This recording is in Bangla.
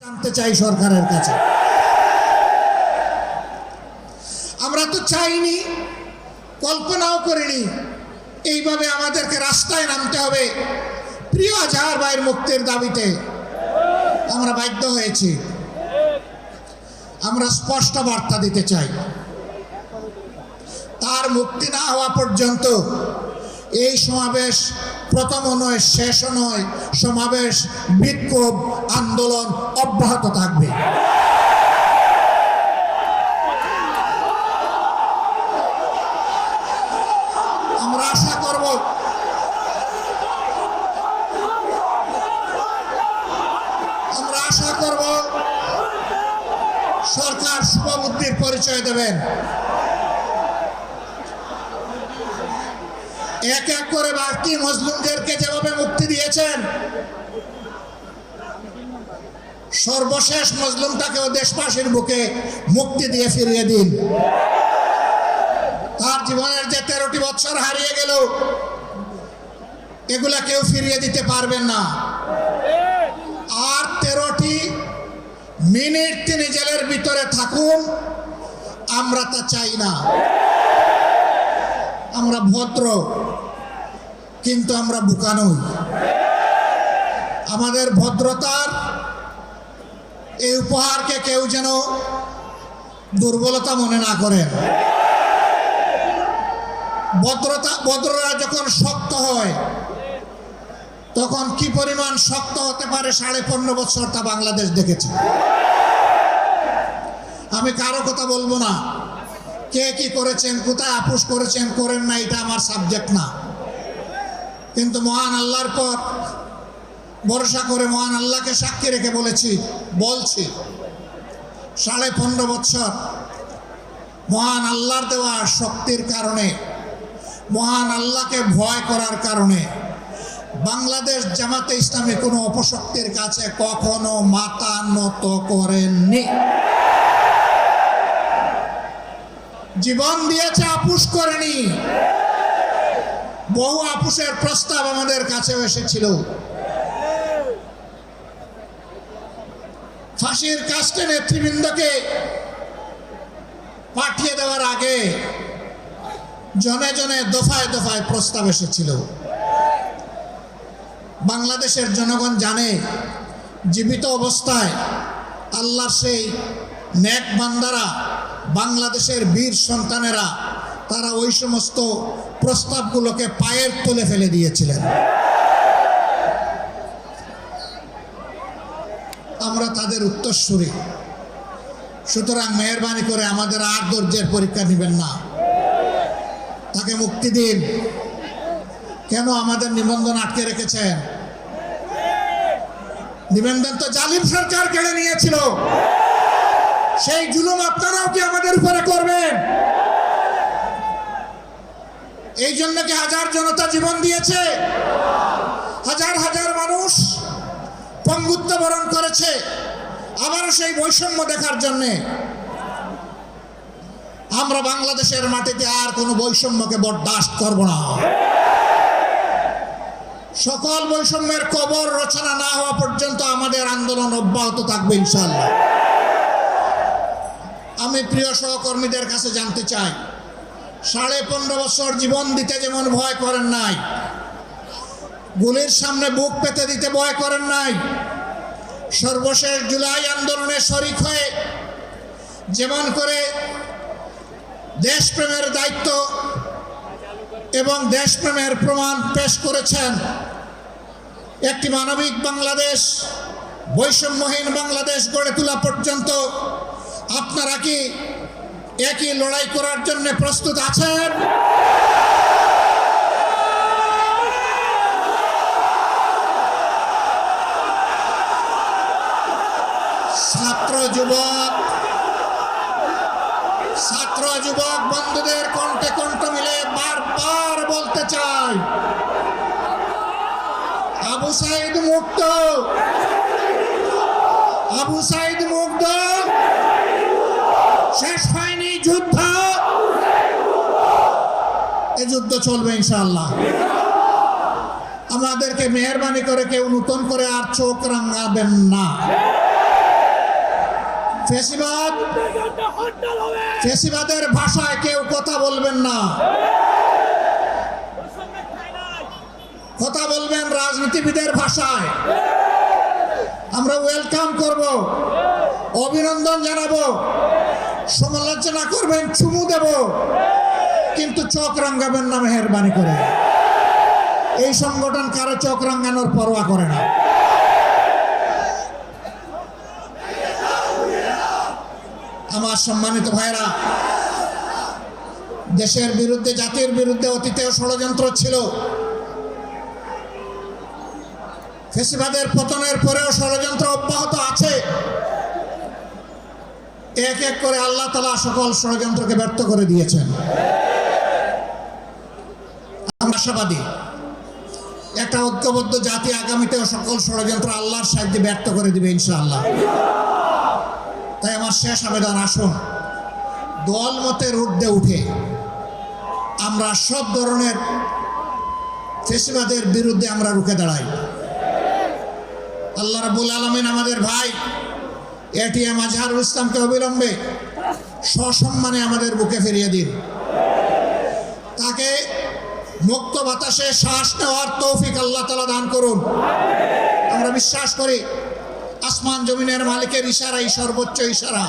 জানতে চাই সরকারের কাছে। আমরা তো চাইনি, কল্পনাও করিনি এইভাবে আমাদেরকে রাস্তায় নামতে হবে প্রিয় আজহার ভাইয়ের মুক্তির দাবিতে। আমরা বাধ্য হয়েছি। আমরা স্পষ্ট বার্তা দিতে চাই, তার মুক্তি না হওয়া পর্যন্ত এই সমাবেশ প্রথম নয়, শেষ নয়। সমাবেশ, বিক্ষোভ, আন্দোলন অব্যাহত থাকবে। আমরা আশা করব সরকার শুভবুদ্ধির পরিচয় দেবেন। এক এক করে বাকি মুসলিমদেরকে যেভাবে মুক্তি দিয়েছেন, সর্বশেষ মুসলিমটাকেও দেশবাসীর বুকে মুক্তি দিয়ে ফিরিয়ে দিন। তার জীবনের যে 13টি বছর হারিয়ে গেল, এগুলা কেউ ফিরিয়ে দিতে পারবেন না। আর 13টি মিনিট তিনি জেলের ভিতরে থাকুন, আমরা তা চাই না। আমরা ভদ্র, কিন্তু আমরা বোকা নই। আমাদের ভদ্রতার এই উপহারকে কেউ যেন দুর্বলতা মনে না করেন। ভদ্ররা যখন শক্ত হয়, তখন কি পরিমাণ শক্ত হতে পারে 15.5 বছর তা বাংলাদেশ দেখেছে। আমি কারো কথা বলবো না, কে কি করেছেন, কোথায় আপোষ করেছেন করেন না, এটা আমার সাবজেক্ট না। কিন্তু মহান আল্লাহর পর ভরসা করে মহান আল্লাহকে সাক্ষী রেখে বলছি 15.5 বছর মহান আল্লাহর দেওয়া শক্তির কারণে, মহান আল্লাহকে ভয় করার কারণে বাংলাদেশ জামাতে ইসলামী কোনো অপশক্তির কাছে কখনো মাথা নত করেননি। জীবন দিয়েছে, আপোষ করেনি। বহু আপোষের প্রস্তাব আমাদের কাছেও এসেছিল। ফাঁসির কাস্টে নেতৃবৃন্দকে পাঠিয়ে দেওয়ার আগে জনে জনে দফায় দফায় প্রস্তাব এসেছিল। বাংলাদেশের জনগণ জানে, জীবিত অবস্থায় আল্লাহর সেই নেক বান্দারা, বাংলাদেশের বীর সন্তানেরা, তারা ওই সমস্ত প্রস্তাবগুলোকে পায়ের তলে ফেলে দিয়েছিলেন। আমরা তাদের উত্তরসূরি। সুতরাং মেহেরবানি করে আমাদের আর ধৈর্যের পরীক্ষা নেবেন না, তাকে মুক্তি দিন। কেন আমাদের নিবন্ধন আটকে রেখেছেন? নিবন্ধন তো জালিম সরকার কেড়ে নিয়েছিল। সেই জুলুম আপনারাও কি আমাদের উপরে করবেন? এই জন্য কি হাজার জনতা জীবন দিয়েছে? হাজার হাজার মানুষ পঙ্গুত্ব বরণ করেছে আবারও সেই বৈষম্য দেখার জন্যে। আমরা বাংলাদেশের মাটিতে আর কোনো বৈষম্যকে বরদাস্ত করব না। সকল বৈষম্যের কবর রচনা না হওয়া পর্যন্ত আমাদের আন্দোলন অব্যাহত থাকবে ইনশাআল্লাহ। আমি প্রিয় সহকর্মীদের কাছে জানতে চাই, 15.5 বছর জীবন দিতে যেমন ভয় করেন নাই, গুলির সামনে বুক পেতে দিতে ভয় করেন নাই, সর্বশেষ জুলাই আন্দোলনে শরিক হয়ে যেমন করে দেশপ্রেমের দায়িত্ব এবং দেশপ্রেমের প্রমাণ পেশ করেছেন, একটি মানবিক বাংলাদেশ, বৈষম্যহীন বাংলাদেশ গড়ে তোলা পর্যন্ত আপনারা কি একই লড়াই করার জন্য প্রস্তুত আছেন? ছাত্র যুবক বন্ধুদের কণ্ঠে কণ্ঠ মিলে বারবার বলতে চাই, আবু সাইদ মুক্ত, আবু সাইদ মুক্ত। শেষ হয়নি যুদ্ধ, এই যুদ্ধ চলবে ইনশাআল্লাহ। আমাদেরকে মেহেরবানি করে কেউ নতুন করে আর চোখ রাঙাবেন না। ফেসিবাদ, ফেসিবাদের ভাষায় কেউ কথা বলবেন না, কথা বলবেন রাজনীতিবিদের ভাষায়। আমরা ওয়েলকাম করব, অভিনন্দন জানাবো, সমালোচনা করবেন, চুমু দেব, কিন্তু চোখ রাঙ্গাবেন না মেহেরবানি করে। এই সংগঠন কারো চোখ রাঙ্গানোর পরোয়া করে না। আমার সম্মানিত ভাইরা, দেশের বিরুদ্ধে, জাতির বিরুদ্ধে অতীতেও ষড়যন্ত্র ছিল। ফেসিবাদের পতনের পরেও ষড়যন্ত্র অব্যাহত আছে। এক এক করে আল্লাহ তাআলা সকল ষড়যন্ত্রকে ব্যর্থ করে দিয়েছেন। আমরা আশাবাদী একটা ঐক্যবদ্ধ জাতি আগামীতেও সকল ষড়যন্ত্র আল্লাহর সাহায্যে ব্যর্থ করে দিবে ইনশাআল্লাহ। তাই আমার শেষ আবেদন, আসুন দল মতের ঊর্ধ্বে উঠে আমরা সব ধরনের ফেসিবাদের বিরুদ্ধে আমরা রুখে দাঁড়াই। আল্লাহ রাব্বুল আলামিন আমাদের ভাই এটিএম আজহারুল ইসলামকে অবিলম্বে সসম্মানে আমাদের বুকে ফিরিয়ে দিন। তাকে মুক্ত বাতাসে শ্বাস নেওয়ার তৌফিক আল্লাহ তাআলা দান করুন। আমরা বিশ্বাস করি আসমান জমিনের মালিকের ইশারাই সর্বোচ্চ ইশারা।